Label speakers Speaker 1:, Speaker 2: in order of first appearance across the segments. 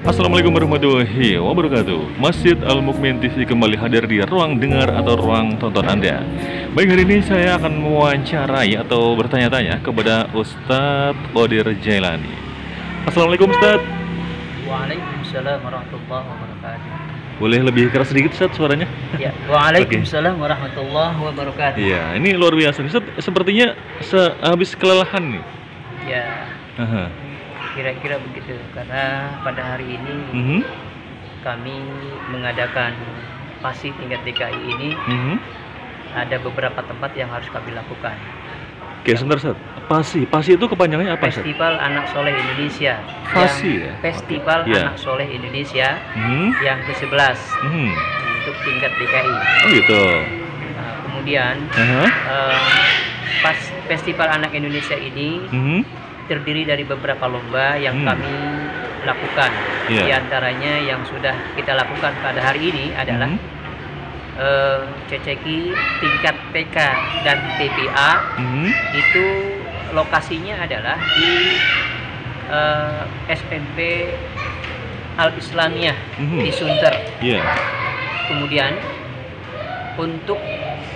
Speaker 1: Assalamualaikum warahmatullahi wabarakatuh. Masjid Al-Mukmin TV kembali hadir di ruang dengar atau ruang tonton Anda. Baik, hari ini saya akan mewawancarai atau bertanya-tanya kepada Ustadz Qadir Jailani. Assalamualaikum Ustadz.
Speaker 2: Waalaikumsalam warahmatullahi wabarakatuh.
Speaker 1: Boleh lebih keras sedikit Ustadz suaranya?
Speaker 2: Ya, waalaikumsalam warahmatullahi wabarakatuh.
Speaker 1: Iya, ini luar biasa Ustadz. Sepertinya habis kelelahan nih.
Speaker 2: Ya,
Speaker 1: Aha.
Speaker 2: kira-kira begitu. Karena pada hari ini kami mengadakan PASI tingkat DKI ini ada beberapa tempat yang harus kami lakukan.
Speaker 1: Oke, sebentar Ustadz. PASI itu kepanjangannya apa Ustadz?
Speaker 2: Festival Anak Soleh Indonesia.
Speaker 1: PASI ya?
Speaker 2: Festival
Speaker 1: Iya.
Speaker 2: Anak Soleh Indonesia yang ke-11 untuk tingkat DKI.
Speaker 1: Oh gitu.
Speaker 2: Nah, kemudian pas Festival Anak Indonesia ini terdiri dari beberapa lomba yang kami lakukan.
Speaker 1: Iya.
Speaker 2: Di antaranya yang sudah kita lakukan pada hari ini adalah ceceki tingkat TK dan TPA. Itu lokasinya adalah di SMP Al Islamiyah di Sunter.
Speaker 1: Iya.
Speaker 2: Kemudian untuk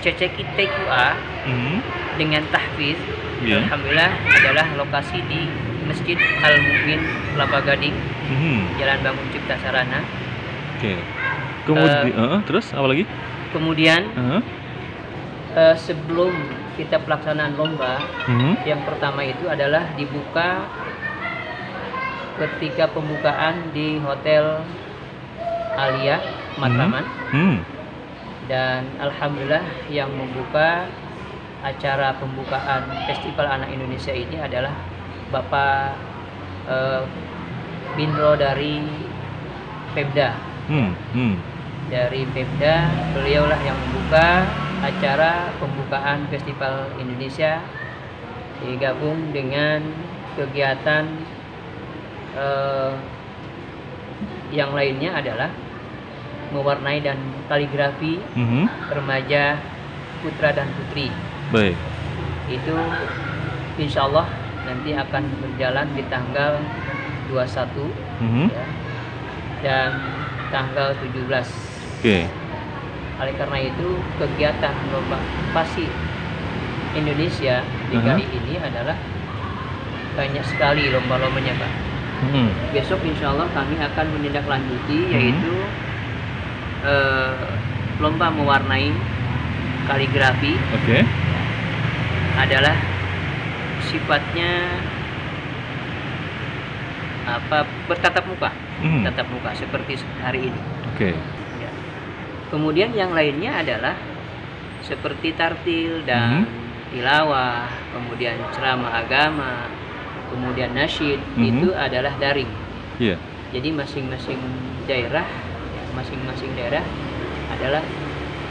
Speaker 2: ceceki TQA dengan tahfiz, alhamdulillah adalah lokasi di Masjid Al Mukmin Kelapa Gading, Jalan Bangun Cipta Sarana.
Speaker 1: Oke. Kemudian terus apa lagi?
Speaker 2: Kemudian sebelum kita pelaksanaan lomba, yang pertama itu adalah dibuka ketika pembukaan di Hotel Alia Matraman. Dan alhamdulillah yang membuka acara pembukaan Festival Anak Indonesia ini adalah Bapak Binro dari Pemda. Dari Pemda, beliaulah yang membuka acara pembukaan Festival Indonesia, digabung dengan kegiatan yang lainnya adalah mewarnai dan kaligrafi remaja putra dan putri.
Speaker 1: Baik.
Speaker 2: Itu insya Allah nanti akan berjalan di tanggal 21 ya, dan tanggal 17.
Speaker 1: Oke.
Speaker 2: Oleh karena itu kegiatan lomba PASI Indonesia DKI ini adalah banyak sekali lomba-lombanya Pak. Besok insya Allah kami akan menindaklanjuti yaitu lomba mewarnai kaligrafi.
Speaker 1: Oke.
Speaker 2: Adalah sifatnya bertatap muka, tatap muka seperti hari ini.
Speaker 1: Oke.
Speaker 2: Ya. Kemudian yang lainnya adalah seperti tartil dan tilawah, kemudian ceramah agama, kemudian nasyid, itu adalah daring.
Speaker 1: Iya.
Speaker 2: Jadi masing-masing daerah adalah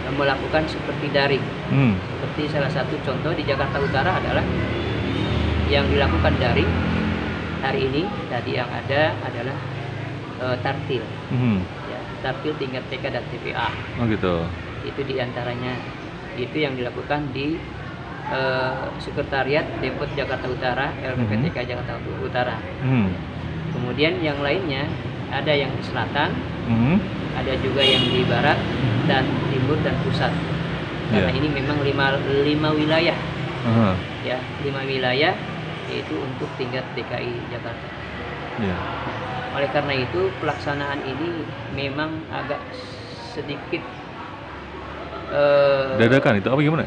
Speaker 2: melakukan seperti daring. Seperti salah satu contoh di Jakarta Utara adalah yang dilakukan daring hari ini tadi yang ada adalah tartil. Ya, tartil tingkat TK dan TPA.
Speaker 1: Oh gitu.
Speaker 2: Itu diantaranya itu yang dilakukan di Sekretariat Depot Jakarta Utara, LPPTK Jakarta Utara. Kemudian yang lainnya ada yang di selatan, ada juga yang di barat dan timur dan pusat. Karena ini memang lima wilayah, ya 5 wilayah yaitu untuk tingkat DKI Jakarta. Oleh karena itu pelaksanaan ini memang agak sedikit
Speaker 1: dadakan itu apa gimana?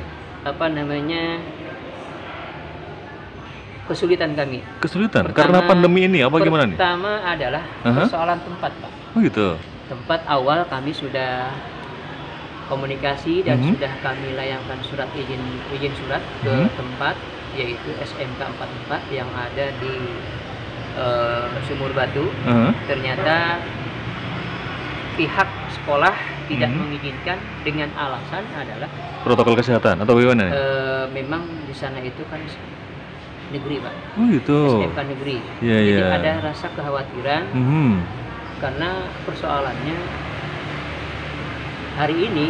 Speaker 2: Kesulitan kami.
Speaker 1: Kesulitan karena pandemi ini apa gimana nih?
Speaker 2: Pertama adalah persoalan tempat Pak.
Speaker 1: Oh gitu.
Speaker 2: Tempat awal kami sudah komunikasi dan sudah kami layangkan surat izin surat ke tempat yaitu SMK 44 yang ada di Sumur Batu. Ternyata pihak sekolah tidak mengizinkan dengan alasan adalah
Speaker 1: protokol kesehatan atau bagaimana?
Speaker 2: Memang di sana itu kan negeri Pak. Oh
Speaker 1: gitu.
Speaker 2: SMK negeri.
Speaker 1: Jadi
Speaker 2: ada rasa kekhawatiran karena persoalannya hari ini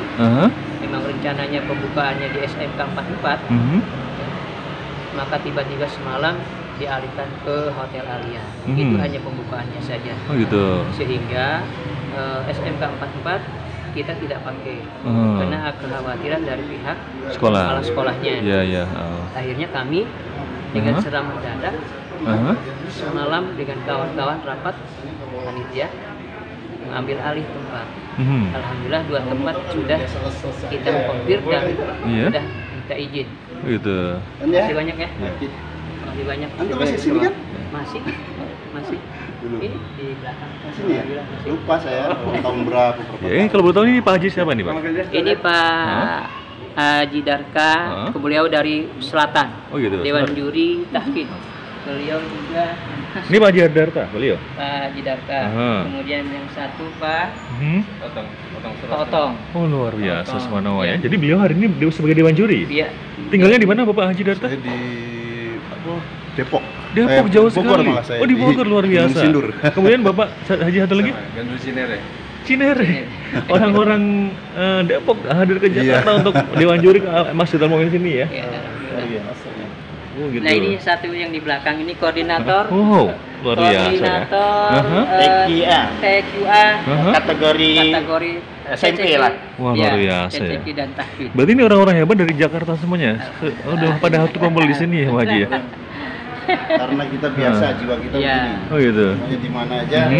Speaker 2: memang rencananya pembukaannya di SMK 44. Maka tiba-tiba semalam dialihkan ke Hotel Alia. Itu hanya pembukaannya saja.
Speaker 1: Oh gitu.
Speaker 2: Sehingga SMK 44 kita tidak pakai karena kekhawatiran dari pihak kepala sekolahnya.
Speaker 1: Iya, iya.
Speaker 2: Akhirnya kami dengan seram mendadak semalam dengan kawan-kawan rapat panitia mengambil alih tempat. Alhamdulillah 2 tempat sudah kita konfir dan sudah minta izin.
Speaker 1: Gitu.
Speaker 2: Masih banyak ya? Masih banyak.
Speaker 3: Antum masih sini kan?
Speaker 2: Masih.
Speaker 3: Dulu.
Speaker 2: Ini di belakang.
Speaker 3: Sini ya? Lupa saya tahun berapa.
Speaker 1: Ya, kalau boleh tahu ini Pak Haji siapa nih, Pak?
Speaker 2: Ini Pak Haji Darka, beliau dari Selatan.
Speaker 1: Oh gitu.
Speaker 2: Dewan Juri Tahfidz. Beliau juga
Speaker 1: Ini Pak Haji Darta, beliau.
Speaker 2: Pak Haji Darka. Kemudian yang satu Pak Otong.
Speaker 1: Oh luar biasa, subhanallah ya. Jadi beliau hari ini sebagai Dewan Juri.
Speaker 2: Iya.
Speaker 1: Tinggalnya di mana Bapak Haji Darta?
Speaker 3: Saya di Depok.
Speaker 1: Depok jauh
Speaker 3: Bogor
Speaker 1: sekali.
Speaker 3: malah saya.
Speaker 1: Oh di Bogor luar biasa.
Speaker 3: Sindur.
Speaker 1: Kemudian Bapak Haji satu lagi? Cinere. Orang-orang Depok hadir ke Jakarta untuk Dewan Juri ke Masjidil Mu'min sini ya.
Speaker 2: Iya.
Speaker 1: Oh, gitu.
Speaker 2: Nah ini satu yang di belakang ini koordinator.
Speaker 1: Oh, luar biasa ya.
Speaker 2: Koordinator TQA
Speaker 3: Kategori SMP lah.
Speaker 1: Wah, luar biasa ya.
Speaker 2: CCQ dan Tahfidz.
Speaker 1: Berarti ini orang-orang hebat dari Jakarta semuanya. Udah pada waktu kumpul di sini ya, Pak Haji ya.
Speaker 3: Karena kita biasa jiwa kita begini.
Speaker 1: Oh gitu.
Speaker 3: Pokoknya di mana aja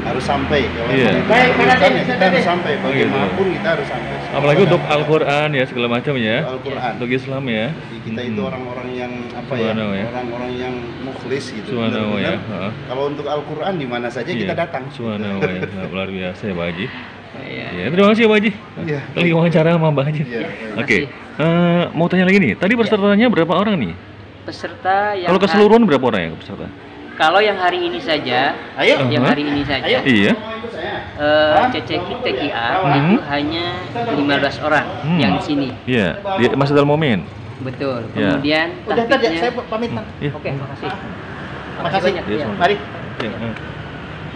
Speaker 3: harus sampai. Kalau
Speaker 1: Iya.
Speaker 3: kita harus sampai. Bagaimanapun kita harus sampai.
Speaker 1: Apalagi untuk Al-Quran ya segala macam ya.
Speaker 3: Al-Quran.
Speaker 1: Untuk Islam ya.
Speaker 3: Jadi kita itu orang-orang yang apa
Speaker 1: Subhanallah ya.
Speaker 3: Orang-orang yang mukhlis gitu.
Speaker 1: Subhanallah ya.
Speaker 3: Benar-benar. Kalau untuk Al-Quran di mana saja kita datang.
Speaker 1: Subhanallah ya. Luar biasa ya Pak Haji.
Speaker 2: Iya.
Speaker 1: Ya, terima kasih ya Pak Haji.
Speaker 3: Iya.
Speaker 1: Lagi wawancara sama Mbak Haji.
Speaker 3: Iya.
Speaker 1: Oke. Mau tanya lagi nih. Tadi pesertanya berapa orang nih?
Speaker 2: Peserta yang
Speaker 1: Kalau keseluruhan berapa orang ya peserta?
Speaker 2: kalau yang hari ini saja, yang hari ini saja,
Speaker 1: Iya.
Speaker 2: CCQ TQA itu hanya 15 orang yang di sini.
Speaker 1: Iya. Di Masjidil Mu'min.
Speaker 2: Betul.
Speaker 1: Ya.
Speaker 2: Kemudian
Speaker 3: Udah tadi
Speaker 2: tahfidznya-
Speaker 3: saya pamit.
Speaker 1: Iya.
Speaker 2: Oke, makasih.
Speaker 3: Makasih.
Speaker 2: Banyak.
Speaker 1: Iya,
Speaker 2: Ya.
Speaker 1: sama.
Speaker 3: Mari.
Speaker 1: Iya.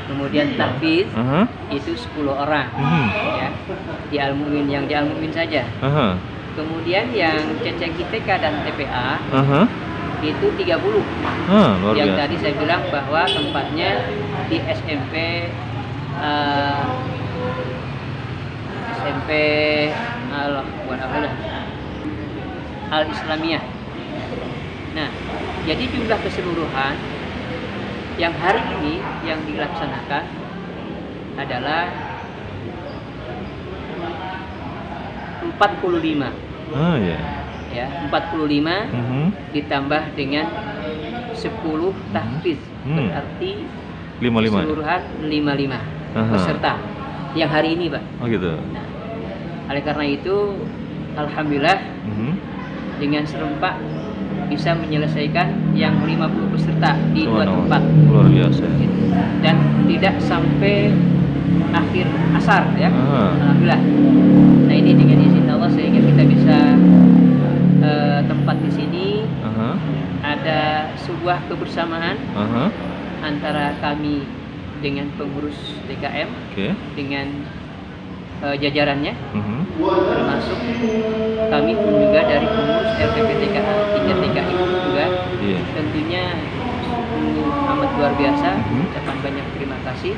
Speaker 2: Kemudian tahfidz
Speaker 1: Aha.
Speaker 2: itu 10 orang, ya. Di Al-Mu'min, yang di Al-Mu'min saja.
Speaker 1: Aha.
Speaker 2: Kemudian yang CCQ TK dan TPA
Speaker 1: Aha.
Speaker 2: itu 30.
Speaker 1: Luar
Speaker 2: Yang
Speaker 1: biasa.
Speaker 2: tadi saya bilang bahwa tempatnya di SMP Al-Islamiyah. Nah, jadi jumlah keseluruhan yang hari ini yang dilaksanakan adalah 45.
Speaker 1: Ya.
Speaker 2: Ya, 45 ditambah dengan 10 tahfidz, berarti
Speaker 1: 55.
Speaker 2: keseluruhan 55 peserta yang hari ini, Pak.
Speaker 1: Oh gitu.
Speaker 2: Nah, oleh karena itu alhamdulillah dengan serempak bisa menyelesaikan yang 50 peserta di 2 tempat.
Speaker 1: Luar biasa.
Speaker 2: Dan tidak sampai akhir asar ya. Alhamdulillah. Nah, ini dengan izin Allah sehingga kita bisa tempat di sini ada sebuah kebersamaan antara kami dengan pengurus DKM dengan jajarannya, termasuk kami pun juga dari pengurus LPPTKA tingkat TKI juga. Tentunya amat luar biasa, ucapan banyak terima kasih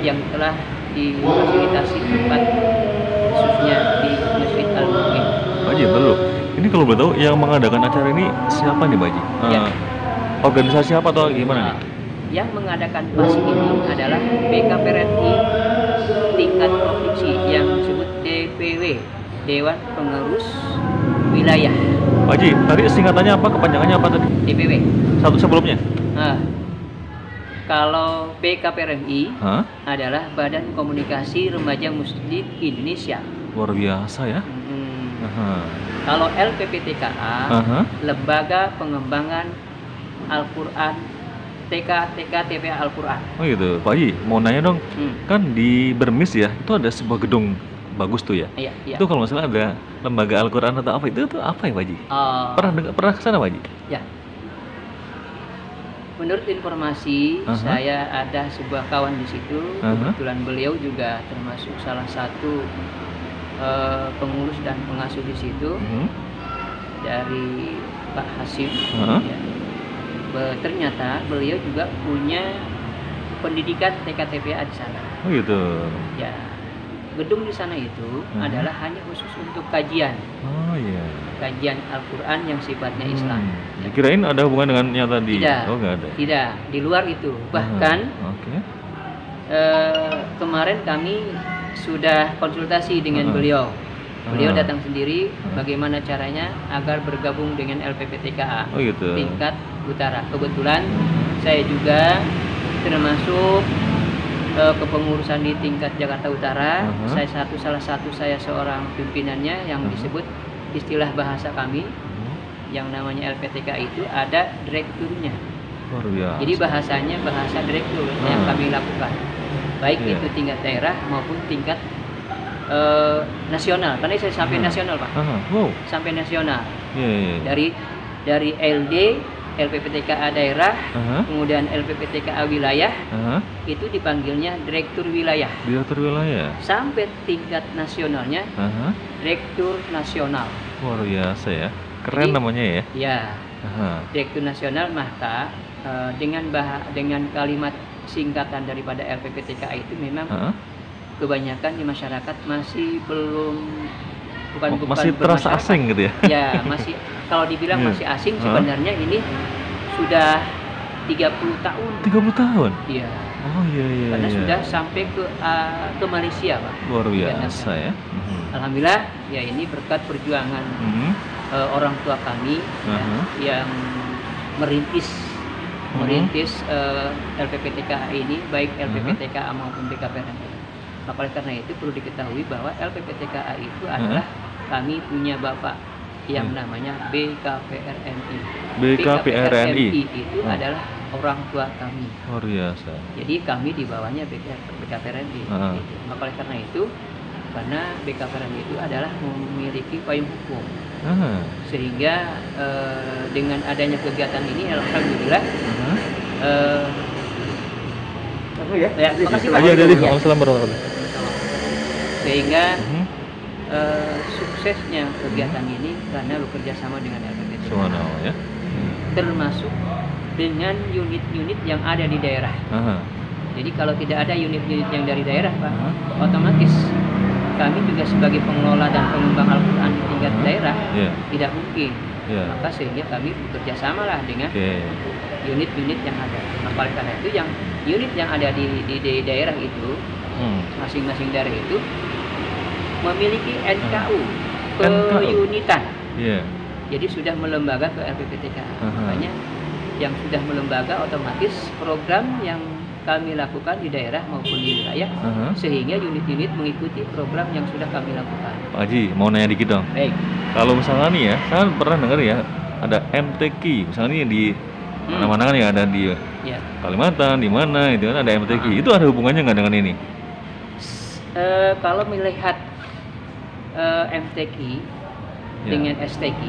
Speaker 2: yang telah difasilitasi tempat khususnya di Masjid Al-Mu'min.
Speaker 1: Pak Haji, dulu. Ini kalau boleh tahu yang mengadakan acara ini siapa nih, Pak Haji? Organisasi apa atau gimana nih?
Speaker 2: Yang mengadakan PAS ini adalah BKPRNI tingkat provinsi yang disebut DPW, Dewan Pengurus Wilayah.
Speaker 1: Pak Haji, tadi singkatannya apa? Kepanjangannya apa tadi?
Speaker 2: DPW.
Speaker 1: Satu sebelumnya?
Speaker 2: Kalau BKPRNI adalah Badan Komunikasi Remaja Muslim Indonesia.
Speaker 1: Luar biasa ya.
Speaker 2: Kalau LPPTKA, Lembaga Pengembangan Al-Quran TK TPA Al-Quran.
Speaker 1: Oh gitu, Pak Haji, mau nanya dong, kan di Bermis ya, itu ada sebuah gedung bagus tuh ya.
Speaker 2: Iya.
Speaker 1: Itu kalau nggak salah ada lembaga Al-Quran atau apa itu apa ya, Pak Haji? Pernah ke sana, Pak Haji?
Speaker 2: Ya. Menurut informasi saya ada sebuah kawan di situ, kebetulan beliau juga termasuk salah satu pengurus dan pengasuh di situ dari Pak Hasim. Ya. ternyata beliau juga punya pendidikan TK-TPA di sana.
Speaker 1: Oh gitu.
Speaker 2: Ya, gedung di sana itu adalah hanya khusus untuk kajian.
Speaker 1: Oh iya.
Speaker 2: Kajian Al-Quran yang sifatnya Islam.
Speaker 1: Dikirain ada hubungan dengannya tadi.
Speaker 2: Tidak.
Speaker 1: Oh nggak ada.
Speaker 2: Tidak, di luar itu. Bahkan kemarin kami sudah konsultasi dengan beliau. Beliau datang sendiri bagaimana caranya agar bergabung dengan LPPTKA tingkat utara. Kebetulan saya juga termasuk kepengurusan di tingkat Jakarta Utara. Salah satu saya seorang pimpinannya yang disebut istilah bahasa kami yang namanya LPTKA itu ada direkturnya. Jadi bahasanya bahasa direktur yang kami lakukan. Baik itu tingkat daerah maupun tingkat nasional, karena saya sampai nasional Pak, sampai nasional. Dari LD, LPPTKA daerah, kemudian LPPTKA wilayah, itu dipanggilnya direktur wilayah. Direktur wilayah. Sampai tingkat nasionalnya, direktur nasional.
Speaker 1: Luar biasa ya, keren. Jadi, namanya ya.
Speaker 2: Ya, direktur nasional. Maka dengan kalimat singkatan daripada LPPTKA itu memang kebanyakan di masyarakat masih belum
Speaker 1: masih terasa asing gitu ya.
Speaker 2: Ya, masih kalau dibilang masih asing sebenarnya ini sudah 30 tahun. 30 tahun? Iya. Oh iya. Karena sudah sampai ke Malaysia, Pak. Luar biasa ya. Alhamdulillah ya, ini berkat perjuangan orang tua kami yang merintis LPPTKA ini, baik LPPTKA maupun BKPRMI. Maka karena itu perlu diketahui bahwa LPPTKA itu adalah kami punya bapak yang namanya BKPRMI. BKPRMI itu adalah orang tua kami. Luar biasa. Jadi kami di bawahnya BKPRMI. Gitu. Maka karena itu, karena BKPRMI itu adalah memiliki payung hukum. Sehingga dengan adanya kegiatan ini, alhamdulillah. Makasih Pak. Sehingga suksesnya kegiatan ini karena bekerja sama dengan LPPTKA. Ya. Termasuk dengan unit-unit yang ada di daerah. Jadi kalau tidak ada unit-unit yang dari daerah, Pak, otomatis kami juga sebagai pengelola dan pengembang Al-Quran di tingkat daerah tidak mungkin. Maka sehingga kami bekerja samalah dengan unit-unit yang ada. Maka karena itu yang unit yang ada di daerah itu, masing-masing daerah itu memiliki NKU keunitan. Jadi sudah melembaga ke LPPTKA. Makanya yang sudah melembaga otomatis program yang kami lakukan di daerah maupun di wilayah, sehingga unit-unit mengikuti program yang sudah kami lakukan.
Speaker 1: Pak Haji, mau nanya dikit dong. Baik. Kalau misalnya nih ya, saya pernah dengar ya, ada MTQ, misalnya nih di mana-mana kan ya, ada di Kalimantan, di mana itu kan ada MTQ. Itu ada hubungannya nggak dengan ini?
Speaker 2: Kalau melihat MTQ dengan STQ,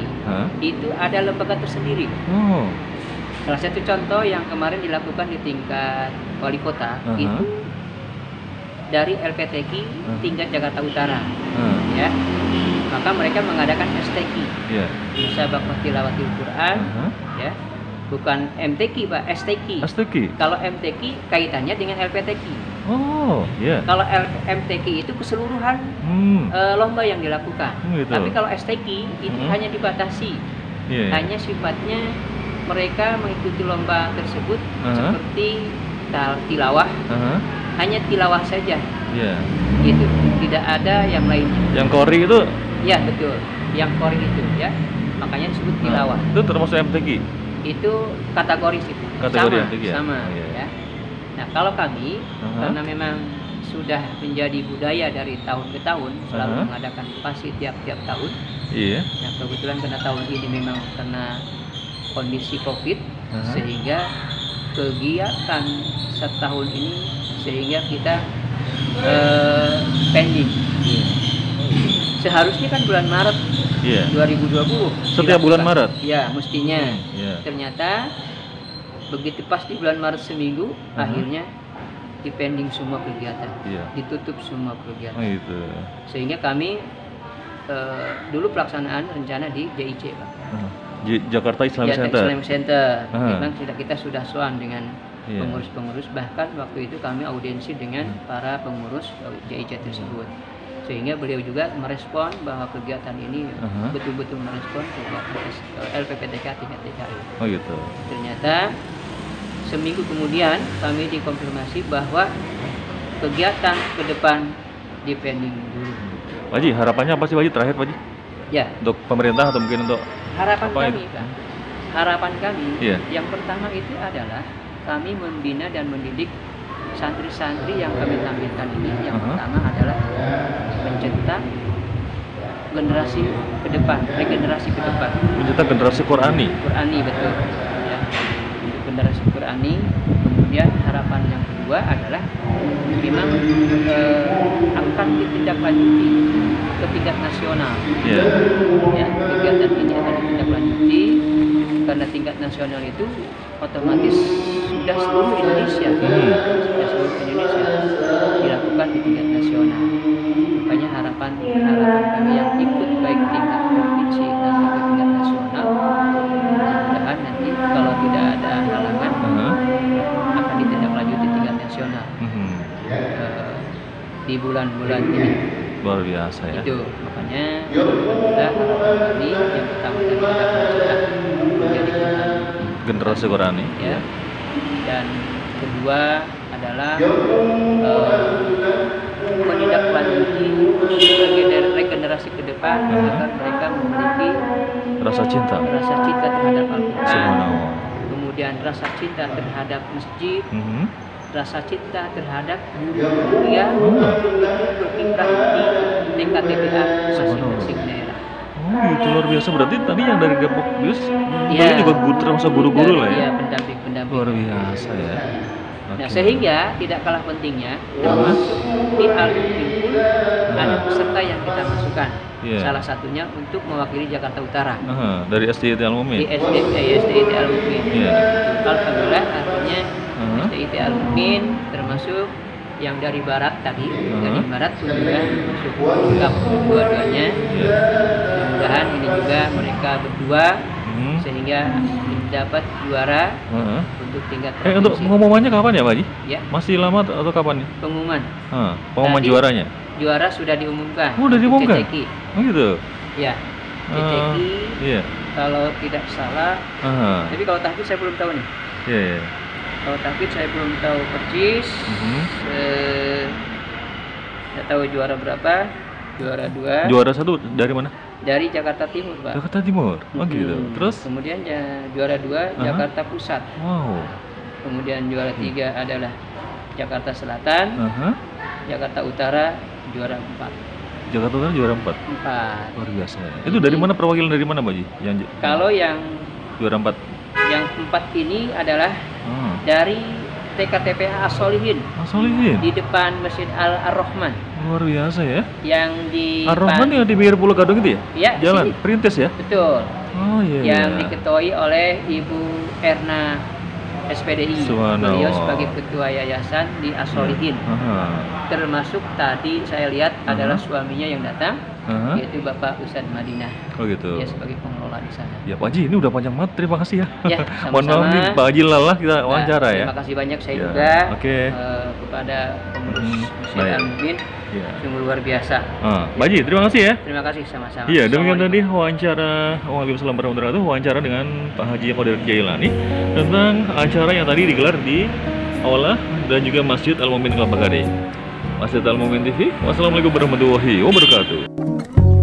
Speaker 2: itu ada lembaga tersendiri. Salah satu contoh yang kemarin dilakukan di tingkat wali kota itu dari LPTQ tingkat Jakarta Utara, ya. Maka mereka mengadakan STQ, Musabaqah Tilawatil Quran, ya. Bukan MTQ, Pak, STQ. Kalau MTQ kaitannya dengan LPTQ. Kalau MTQ itu keseluruhan lomba yang dilakukan. Tapi kalau STQ itu hanya dibatasi, hanya sifatnya mereka mengikuti lomba tersebut seperti tilawah, hanya tilawah saja. Gitu, tidak ada yang lainnya. Yang kori itu? Ya betul, yang kori itu ya, makanya disebut tilawah.
Speaker 1: Itu termasuk MTQ?
Speaker 2: Itu kategori situ. Sama. Ya. Nah kalau kami karena memang sudah menjadi budaya dari tahun ke tahun selalu mengadakan pasti tiap-tiap tahun. Nah kebetulan karena tahun ini memang kena kondisi COVID, sehingga kegiatan setahun ini sehingga kita pending. Seharusnya kan bulan Maret 2020.
Speaker 1: Setiap bulan Maret?
Speaker 2: Ya, mestinya. Ternyata begitu pas di bulan Maret seminggu, akhirnya dipending semua kegiatan, ditutup semua kegiatan. Sehingga kami dulu pelaksanaan rencana di JIC, Pak.
Speaker 1: Jakarta Islamic Center.
Speaker 2: Islamic Center.
Speaker 1: Aha.
Speaker 2: Memang kita sudah soan dengan
Speaker 1: Iya.
Speaker 2: pengurus-pengurus, bahkan waktu itu kami audiensi dengan para pengurus JIC tersebut, sehingga beliau juga merespon bahwa kegiatan ini
Speaker 1: Aha.
Speaker 2: betul-betul merespon kegiatan LPPTK tingkat TKI.
Speaker 1: Oh gitu.
Speaker 2: Ternyata seminggu kemudian kami dikonfirmasi bahwa kegiatan ke depan dipending dulu.
Speaker 1: Pak Haji, harapannya apa sih Pak Haji terakhir Pak Haji?
Speaker 2: Ya,
Speaker 1: Untuk pemerintah atau mungkin untuk
Speaker 2: harapan
Speaker 1: apa
Speaker 2: kami,
Speaker 1: itu?
Speaker 2: Pak. Harapan kami
Speaker 1: Iya.
Speaker 2: yang pertama itu adalah kami membina dan mendidik santri-santri yang kami tampilkan ini. Yang
Speaker 1: Aha.
Speaker 2: pertama adalah mencetak generasi ke depan, regenerasi ke depan.
Speaker 1: mencetak generasi Qurani.
Speaker 2: Qurani, betul. Ya. Generasi Qurani. Kemudian harapan yang kedua adalah memang akan ditindaklanjuti ke tingkat nasional.
Speaker 1: Iya.
Speaker 2: Ya, kegiatan ini akan ditindaklanjuti karena tingkat nasional itu otomatis sudah seluruh Indonesia, sudah seluruh Indonesia dilakukan di tingkat nasional. Makanya harapan kami yang ikut baik tingkat provinsi nanti ke tingkat nasional, mudah-mudahan nanti kalau tidak ada halangan
Speaker 1: Aha.
Speaker 2: akan ditindaklanjuti tingkat nasional
Speaker 1: Mhm.
Speaker 2: di bulan-bulan ini.
Speaker 1: Luar biasa ya.
Speaker 2: Itu makanya alhamdulillah harapan kami yang pertama tadi adalah mencetak menjadi Quran,
Speaker 1: Generasi Qurani.
Speaker 2: ya, dan kedua adalah menindaklanjuti regenerasi ke depan agar mereka memiliki
Speaker 1: Rasa cinta.
Speaker 2: rasa cinta terhadap Al-Quran,
Speaker 1: Subhanallah.
Speaker 2: kemudian rasa cinta terhadap masjid,
Speaker 1: Mhm.
Speaker 2: rasa cinta terhadap guru yang betul-betul berkiprah di TKTPA masing-masing daerah.
Speaker 1: Oh, itu luar biasa. Berarti tadi yang dari Depok Bius,
Speaker 2: Iya.
Speaker 1: ini juga termasuk guru-guru lah ya.
Speaker 2: Iya, pendamping-pendamping.
Speaker 1: Luar biasa ya.
Speaker 2: Nah,
Speaker 1: Oke.
Speaker 2: sehingga tidak kalah pentingnya, termasuk di Al-Mumin pun ada peserta yang kita masukkan.
Speaker 1: Iya.
Speaker 2: Salah satunya untuk mewakili Jakarta Utara
Speaker 1: Aha, dari SDIT
Speaker 2: di
Speaker 1: Al-Mumin.
Speaker 2: SDIT Al-Mumin.
Speaker 1: Iya.
Speaker 2: Alhamdulillah, artinya
Speaker 1: Aha.
Speaker 2: SDIT Al-Mumin termasuk yang dari barat tadi, dari barat pun juga masuk lengkap dua-duanya.
Speaker 1: Iya.
Speaker 2: Mudah-mudahan ini juga mereka berdua
Speaker 1: Mhm.
Speaker 2: sehingga dapat juara
Speaker 1: Aha.
Speaker 2: untuk tingkat
Speaker 1: Untuk
Speaker 2: provinsi.
Speaker 1: pengumumannya kapan ya Pak Haji?
Speaker 2: Ya,
Speaker 1: Masih lama atau kapan nih?
Speaker 2: pengumuman
Speaker 1: Pengumuman
Speaker 2: Tadi.
Speaker 1: juaranya?
Speaker 2: juara sudah diumumkan.
Speaker 1: Oh, udah
Speaker 2: untuk
Speaker 1: diumumkan?
Speaker 2: CCQ.
Speaker 1: Oh gitu?
Speaker 2: Ya, CCQ
Speaker 1: Iya.
Speaker 2: kalau tidak salah.
Speaker 1: Aha.
Speaker 2: Tapi kalau tahfidz saya belum tahu nih.
Speaker 1: Iya, iya.
Speaker 2: Kalau tahfidz saya belum tahu persis.
Speaker 1: Mhm.
Speaker 2: Saya tahu juara berapa? Juara 2
Speaker 1: Juara satu dari mana?
Speaker 2: dari Jakarta Timur, Pak.
Speaker 1: Jakarta Timur. Oh gitu. Terus?
Speaker 2: Kemudian juara 2 Jakarta Pusat.
Speaker 1: Wow.
Speaker 2: Kemudian juara 3 adalah Jakarta Selatan,
Speaker 1: Aha.
Speaker 2: Jakarta Utara juara 4.
Speaker 1: Jakarta Utara juara 4.
Speaker 2: 4.
Speaker 1: Luar biasa ya. Itu dari mana, perwakilan dari mana Pak Haji? Yang
Speaker 2: Kalau yang
Speaker 1: juara 4.
Speaker 2: 4 ini adalah dari TKTPA As-Solihin
Speaker 1: Solihin.
Speaker 2: di depan Masjid Ar-Rahman
Speaker 1: Luar biasa ya.
Speaker 2: yang di
Speaker 1: Ar-Rahman yang di pinggir Pulau Gadung itu ya?
Speaker 2: Ya,
Speaker 1: Jalan
Speaker 2: sini.
Speaker 1: perintis ya?
Speaker 2: Betul.
Speaker 1: Oh iya.
Speaker 2: Yang
Speaker 1: iya.
Speaker 2: diketuai oleh Ibu Erna SPDI.
Speaker 1: Subhanallah.
Speaker 2: Beliau sebagai ketua yayasan di As-Solihin.
Speaker 1: Aha.
Speaker 2: Termasuk tadi saya lihat adalah suaminya yang datang,
Speaker 1: Aha.
Speaker 2: yaitu Bapak Ustadz Madinah.
Speaker 1: Oh gitu.
Speaker 2: Dia sebagai pengelola di sana.
Speaker 1: Ya Pak Haji, ini udah panjang banget. Terima kasih ya.
Speaker 2: Ya,
Speaker 1: Mohon maaf
Speaker 2: sama-sama.
Speaker 1: nih Pak Haji lelah kita
Speaker 2: Nah,
Speaker 1: wawancara ya.
Speaker 2: Terima kasih banyak saya
Speaker 1: Ya,
Speaker 2: juga
Speaker 1: oke.
Speaker 2: kepada pengurus Masjid
Speaker 1: baik.
Speaker 2: Al-Mumin.
Speaker 1: Iya.
Speaker 2: Sungguh luar biasa.
Speaker 1: Pak Haji, terima kasih ya.
Speaker 2: Terima kasih sama-sama.
Speaker 1: Iya, demikian tadi
Speaker 2: Assalamualaikum.
Speaker 1: wawancara Waalaikumsalam warahmatullahi wabarakatuh, wawancara dengan Pak Haji Qadir Jailani tentang acara yang tadi digelar di Aula dan juga Masjid Al-Mumin Kelapa Gading. Masjid Al-Mumin TV. Wassalamualaikum warahmatullahi wabarakatuh.